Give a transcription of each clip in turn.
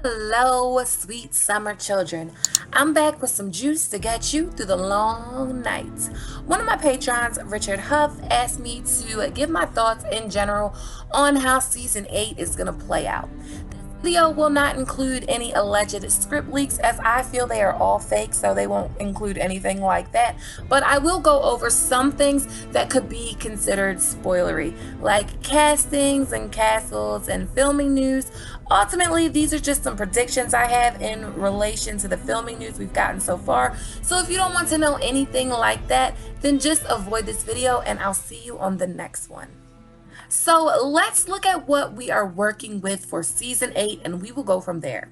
Hello, sweet summer children. I'm back with some juice to get you through the long nights. One of my patrons, Richard Huff, asked me to give my thoughts in general on how season 8 is going to play out. This video will not include any alleged script leaks, as I feel they are all fake, so they won't include anything like that. But I will go over some things that could be considered spoilery, like castings and castles and filming news. Ultimately, these are just some predictions I have in relation to the filming news we've gotten so far. So if you don't want to know anything like that, then just avoid this video and I'll see you on the next one. So let's look at what we are working with for season 8 and we will go from there.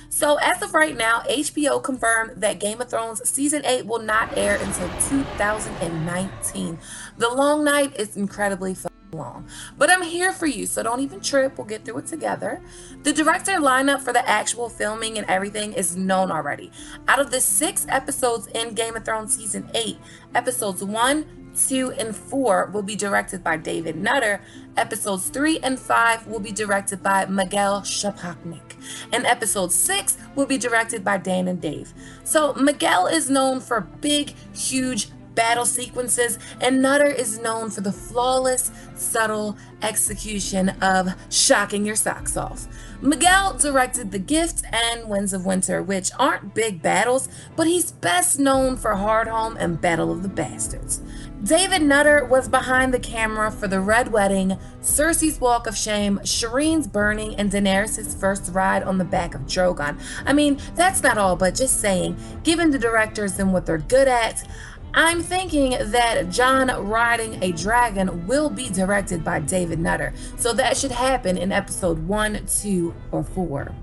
So as of right now, HBO confirmed that Game of Thrones season 8 will not air until 2019. The long night is incredibly long, but I'm here for you, so don't even trip. We'll get through it together. The director lineup for the actual filming and everything is known already. Out of the 6 episodes in Game of Thrones season 8, episodes 1, 2, and 4 will be directed by David Nutter. Episodes 3 and 5 will be directed by Miguel Sapochnik, and episode 6 will be directed by Dan and Dave. So Miguel is known for big, huge battle sequences, and Nutter is known for the flawless, subtle execution of shocking your socks off. Miguel directed The Gift and Winds of Winter, which aren't big battles, but he's best known for Hardhome and Battle of the Bastards. David Nutter was behind the camera for The Red Wedding, Cersei's Walk of Shame, Shireen's Burning, and Daenerys' first ride on the back of Drogon. I mean, that's not all, but just saying, given the directors and what they're good at, I'm thinking that Jon riding a dragon will be directed by David Nutter, so that should happen in episode 1, 2, or 4.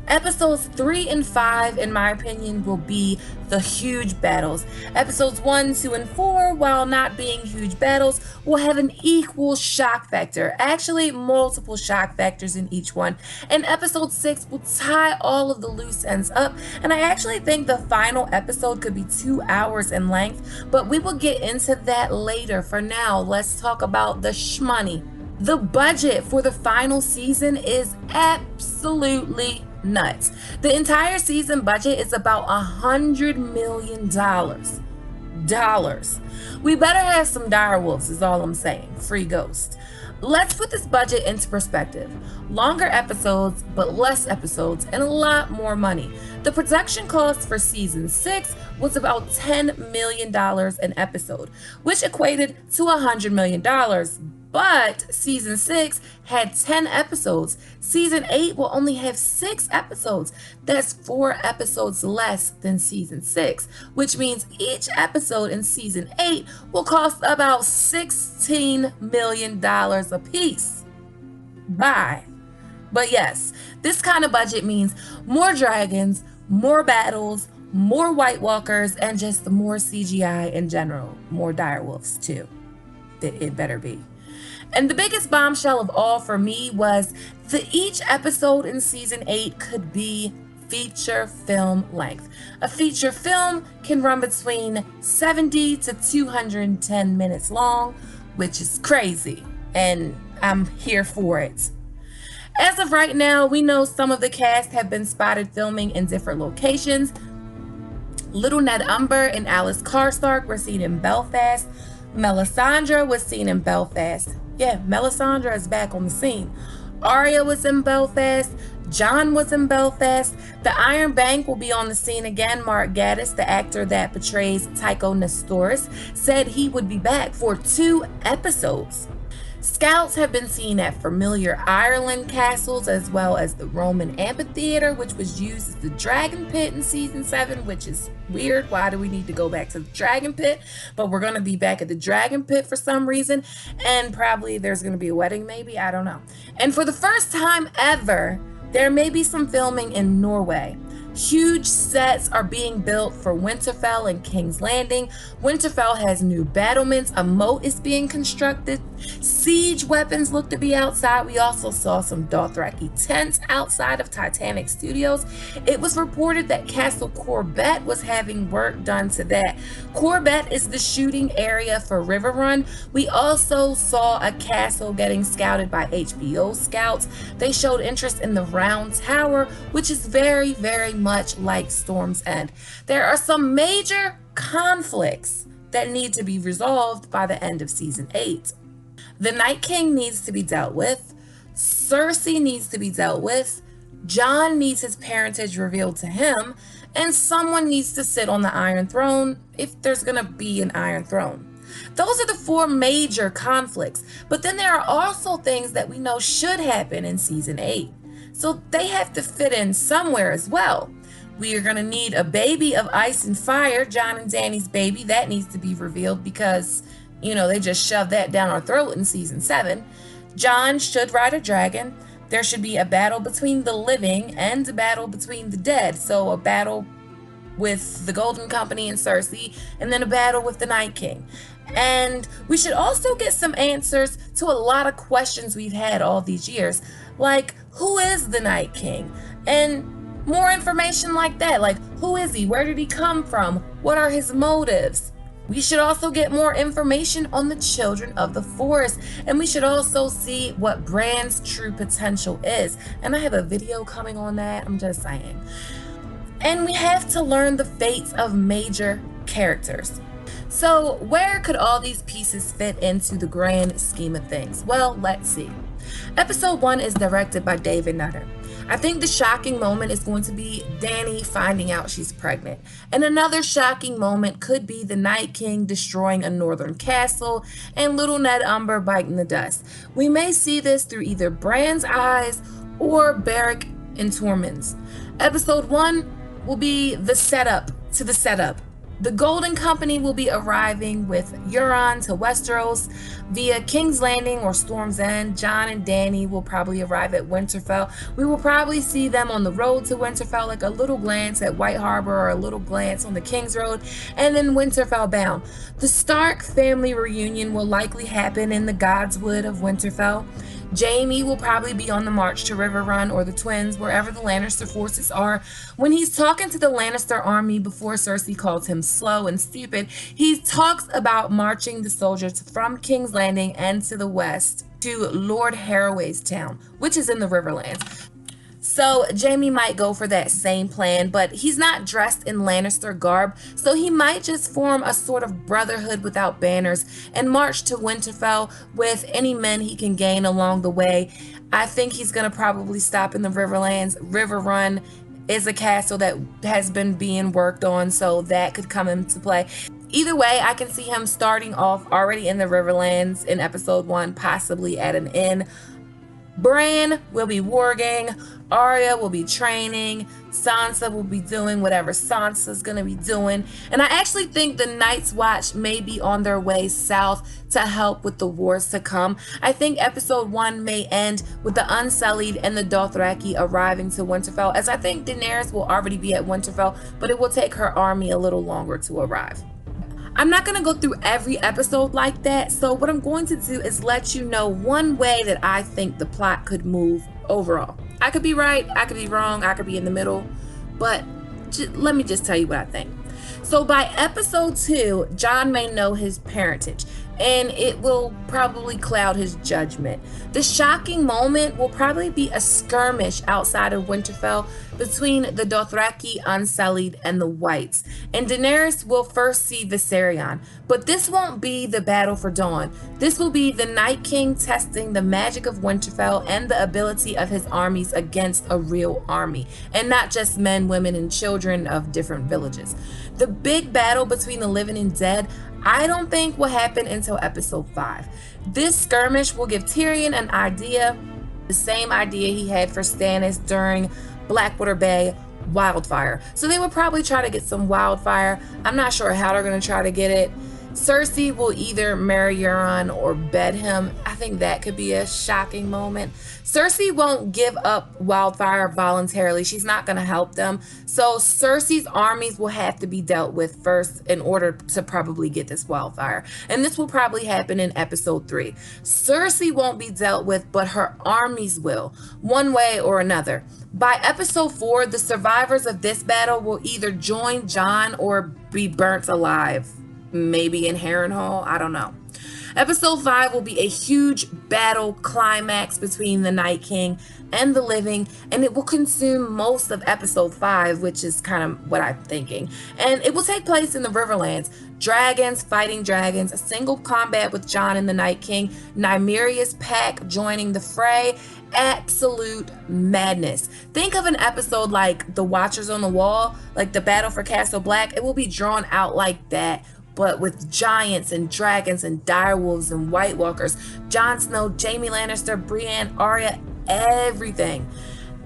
Episodes 3 and 5, in my opinion, will be the huge battles. Episodes 1, 2, and 4, while not being huge battles, will have an equal shock factor. Actually, multiple shock factors in each one. And episode 6 will tie all of the loose ends up. And I actually think the final episode could be 2 hours in length, but we will get into that later. For now, let's talk about the shmoney. The budget for the final season is absolutely nuts. The entire season budget is about $100 million. We better have some direwolves is all I'm saying. Free Ghost. Let's put this budget into perspective. Longer episodes, but less episodes, and a lot more money. The production cost for season 6 was about $10 million an episode, which equated to $100 million. But season 6 had 10 episodes. Season 8 will only have 6 episodes. That's 4 episodes less than season 6, which means each episode in season 8 will cost about $16 million a piece. Bye. But yes, this kind of budget means more dragons, more battles, more White Walkers, and just more CGI in general. More direwolves too. It better be. And the biggest bombshell of all for me was that each episode in season 8 could be feature film length. A feature film can run between 70 to 210 minutes long, which is crazy, and I'm here for it. As of right now, we know some of the cast have been spotted filming in different locations. Little Ned Umber and Alice Karstark were seen in Belfast. Melisandre was seen in Belfast. Yeah, Melisandre is back on the scene. Arya was in Belfast. Jon was in Belfast. The Iron Bank will be on the scene again. Mark Gatiss, the actor that portrays Tycho Nestoris, said he would be back for 2 episodes. Scouts have been seen at familiar Ireland castles, as well as the Roman amphitheater, which was used as the Dragon Pit in season 7, which is weird. Why do we need to go back to the Dragon Pit? But we're going to be back at the Dragon Pit for some reason, and probably there's going to be a wedding, maybe, I don't know. And for the first time ever, there may be some filming in Norway. Huge sets are being built for Winterfell and King's Landing. Winterfell has new battlements. A moat is being constructed. Siege weapons look to be outside. We also saw some Dothraki tents outside of Titanic Studios. It was reported that Castle Corbett was having work done to that. Corbett is the shooting area for Riverrun. We also saw a castle getting scouted by HBO scouts. They showed interest in the Round Tower, which is very, very much like Storm's End. There are some major conflicts that need to be resolved by the end of season 8. The Night King needs to be dealt with. Cersei needs to be dealt with. Jon needs his parentage revealed to him. And someone needs to sit on the Iron Throne, if there's gonna be an Iron Throne. Those are the 4 major conflicts. But then there are also things that we know should happen in season 8. So they have to fit in somewhere as well. We are going to need a baby of ice and fire, Jon and Dany's baby. That needs to be revealed because, they just shoved that down our throat in season 7. Jon should ride a dragon. There should be a battle between the living and a battle between the dead. So a battle with the Golden Company and Cersei, and then a battle with the Night King. And we should also get some answers to a lot of questions we've had all these years, like who is the Night King? And more information like that, like who is he? Where did he come from? What are his motives? We should also get more information on the Children of the Forest, and we should also see what Bran's true potential is. And I have a video coming on that, I'm just saying. And we have to learn the fates of major characters. So where could all these pieces fit into the grand scheme of things? Well, let's see. Episode 1 is directed by David Nutter. I think the shocking moment is going to be Dany finding out she's pregnant. And another shocking moment could be the Night King destroying a northern castle and little Ned Umber biting the dust. We may see this through either Bran's eyes or Beric and Tormund's. Episode 1 will be the setup to the setup. The Golden Company will be arriving with Euron to Westeros via King's Landing or Storm's End. Jon and Dany will probably arrive at Winterfell. We will probably see them on the road to Winterfell, like a little glance at White Harbor or a little glance on the King's Road, and then Winterfell bound. The Stark family reunion will likely happen in the Godswood of Winterfell. Jaime will probably be on the march to Riverrun or the Twins, wherever the Lannister forces are. When he's talking to the Lannister army before Cersei calls him slow and stupid, he talks about marching the soldiers from King's Landing and to the west to Lord Harroway's town, which is in the Riverlands. So Jaime might go for that same plan, but he's not dressed in Lannister garb, so he might just form a sort of brotherhood without banners and march to Winterfell with any men he can gain along the way. I think he's going to probably stop in the Riverlands. Riverrun is a castle that has been being worked on, so that could come into play. Either way, I can see him starting off already in the Riverlands in episode 1, possibly at an inn. Bran will be warging, Arya will be training, Sansa will be doing whatever Sansa's gonna be doing, and I actually think the Night's Watch may be on their way south to help with the wars to come. I think episode 1 may end with the Unsullied and the Dothraki arriving to Winterfell, as I think Daenerys will already be at Winterfell, but it will take her army a little longer to arrive. I'm not going to go through every episode like that, so what I'm going to do is let you know one way that I think the plot could move overall. I could be right, I could be wrong, I could be in the middle, but let me just tell you what I think. So by episode 2, Jon may know his parentage, and it will probably cloud his judgment. The shocking moment will probably be a skirmish outside of Winterfell between the Dothraki, Unsullied, and the Whites. And Daenerys will first see Viserion, but this won't be the battle for Dawn. This will be the Night King testing the magic of Winterfell and the ability of his armies against a real army, and not just men, women, and children of different villages. The big battle between the living and dead, I don't think will happen until episode 5. This skirmish will give Tyrion an idea, the same idea he had for Stannis during Blackwater Bay wildfire. So they would probably try to get some wildfire. I'm not sure how they're going to try to get it. Cersei will either marry Euron or bed him. I think that could be a shocking moment. Cersei won't give up Wildfire voluntarily. She's not going to help them. So Cersei's armies will have to be dealt with first in order to probably get this Wildfire. And this will probably happen in episode 3. Cersei won't be dealt with, but her armies will, one way or another. By episode 4, the survivors of this battle will either join Jon or be burnt alive. Maybe in Harrenhal, I don't know. Episode 5 will be a huge battle climax between the Night King and the Living, and it will consume most of episode 5, which is kind of what I'm thinking. And it will take place in the Riverlands. Dragons fighting dragons, a single combat with Jon and the Night King, Nymeria's pack joining the fray. Absolute madness. Think of an episode like The Watchers on the Wall, like the Battle for Castle Black. It will be drawn out like that, but with giants and dragons and direwolves and White Walkers, Jon Snow, Jaime Lannister, Brienne, Arya, everything.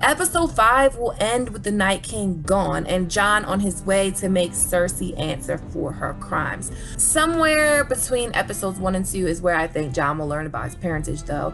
Episode 5 will end with the Night King gone and Jon on his way to make Cersei answer for her crimes. Somewhere between episodes 1 and 2 is where I think Jon will learn about his parentage, though.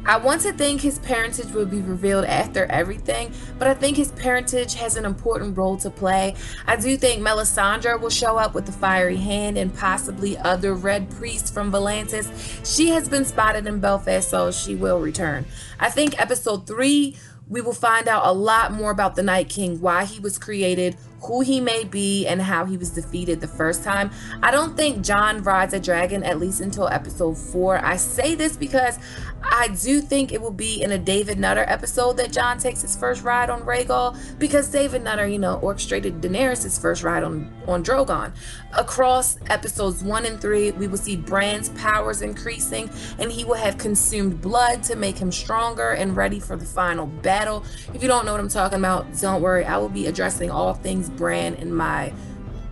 I want to think his parentage will be revealed after everything, but I think his parentage has an important role to play. I do think Melisandre will show up with the Fiery Hand and possibly other Red Priests from Volantis. She has been spotted in Belfast, so she will return. I think episode 3, we will find out a lot more about the Night King, why he was created, who he may be, and how he was defeated the first time. I don't think Jon rides a dragon, at least until episode 4. I say this because I do think it will be in a David Nutter episode that Jon takes his first ride on Rhaegal, because David Nutter, orchestrated Daenerys' first ride on Drogon. Across episodes 1 and 3, we will see Bran's powers increasing, and he will have consumed blood to make him stronger and ready for the final battle. If you don't know what I'm talking about, don't worry. I will be addressing all things Bran in my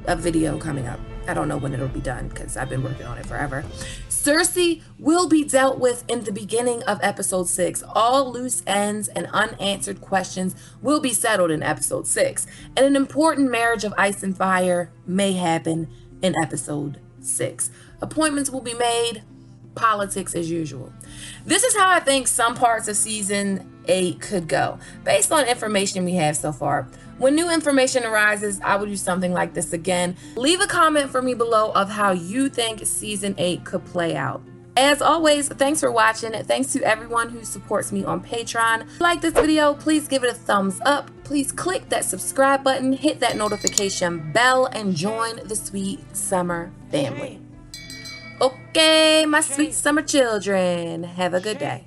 video coming up. I don't know when it'll be done because I've been working on it forever. Cersei will be dealt with in the beginning of episode 6. All loose ends and unanswered questions will be settled in episode 6. And an important marriage of ice and fire may happen in episode 6. Appointments will be made. Politics as usual. This is how I think some parts of season 8 could go, based on information we have so far. When new information arises, I will do something like this again. Leave a comment for me below of how you think season 8 could play out. As always, thanks for watching. Thanks to everyone who supports me on Patreon. If you like this video, please give it a thumbs up. Please click that subscribe button, hit that notification bell, and join the Sweet Summer family. Okay, my sweet summer children, have a good day.